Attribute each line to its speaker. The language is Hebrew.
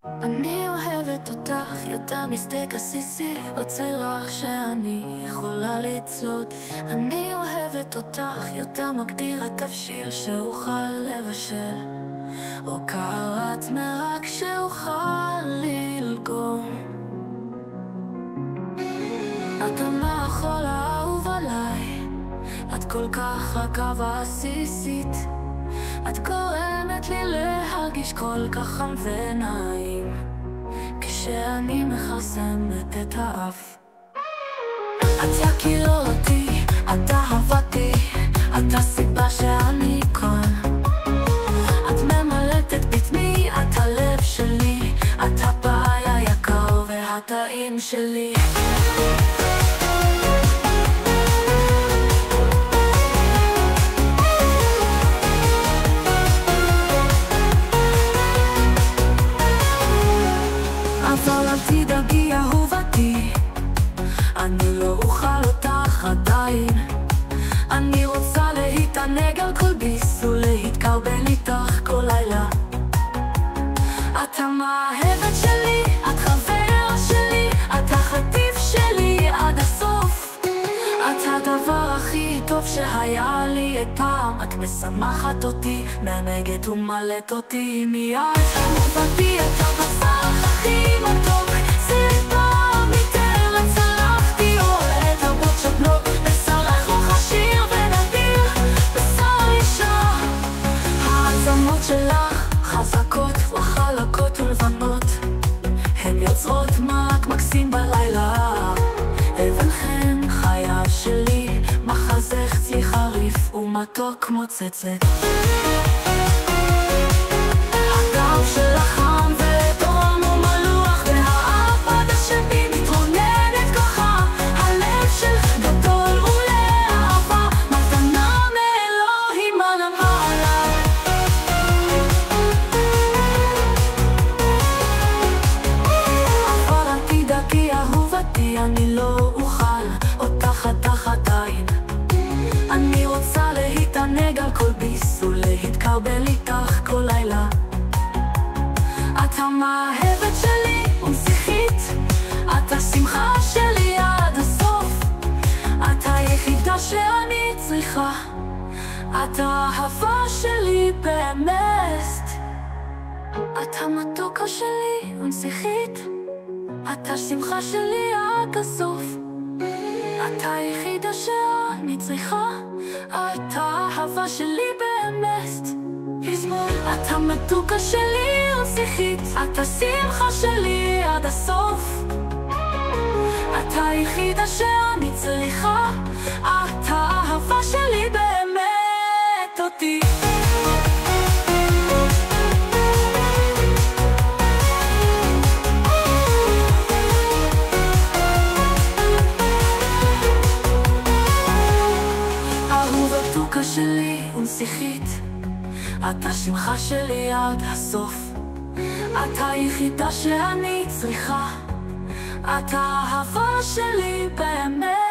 Speaker 1: אני אוהבת אותך יותר מסטייק עסיסי, בצרח שאני יכולה לצלות. אני אוהבת אותך יותר מגדיר התבשיל שאוכל לבשל, או קרת מרק שאוכל ללגום. את המאכול האהוב עליי, את כל כך רכה ועסיסית, את גורמת לי להרגיש כל כך חם ונעים כשאני מחסמת את האף. את יקירתי, את אהבתי, את הסיבה שאני כאן. את ממלאת את בטני, את הלב שלי, את הבית היקר והטעים שלי. אבל אל תדאגי אהובתי, אני לא אוכל אותך עדיין. אני רוצה להתענג על כל ביס ולהתקרבן איתך כל לילה. את המאהבת שלי, את חברה שלי, את החטיף שלי עד הסוף. את הדבר הכי טוב שהיה לי אי פעם. את משמחת אותי, מענגת ומלאת אותי מיד. אהובתי, את הבשר הכי מתוק, זה פעם מתאר צלחתי, אוהד הבוט שבלוק, בשר רכוך עשיר ונדיר, בשר אישה. העצמות שלך חזקות וחלקות ולבנות, הן יוצרות מרק מקסים בלילה. אבן חן חיה שלי, מחזך צי חריף ומתוק כמו צצת. הדם שלך חם ודרום ומלוח, והעבד השני מתרוננת ככה. הלב שלך גדול ולאהבה, מתנה מאלוהים על המעלה. אבל אל תדאגי אהובתי, אני לא אוכל אותך עדיין. אני רוצה להתענג על כל ביס ולהתקרבל איתך כל לילה. את המאהבת שלי ונסיכית, את השמחה שלי עד הסוף. את היחידה שאני צריכה, את האהבה שלי באמת. את המתוקה שלי ונסיכית, את השמחה שלי עד הסוף. את היחידה שאני צריכה, את האהבה שלי באמת. פזמון, את המתוקה שלי ונסיכית, את השמחה שלי עד הסוף. את היחידה שאני צריכה, את האהבה שלי באמת אותי. אהובתוקה שלי ונסיכית, את השמחה שלי עד הסוף. את היחידה שאני צריכה, את האהבה שלי באמת.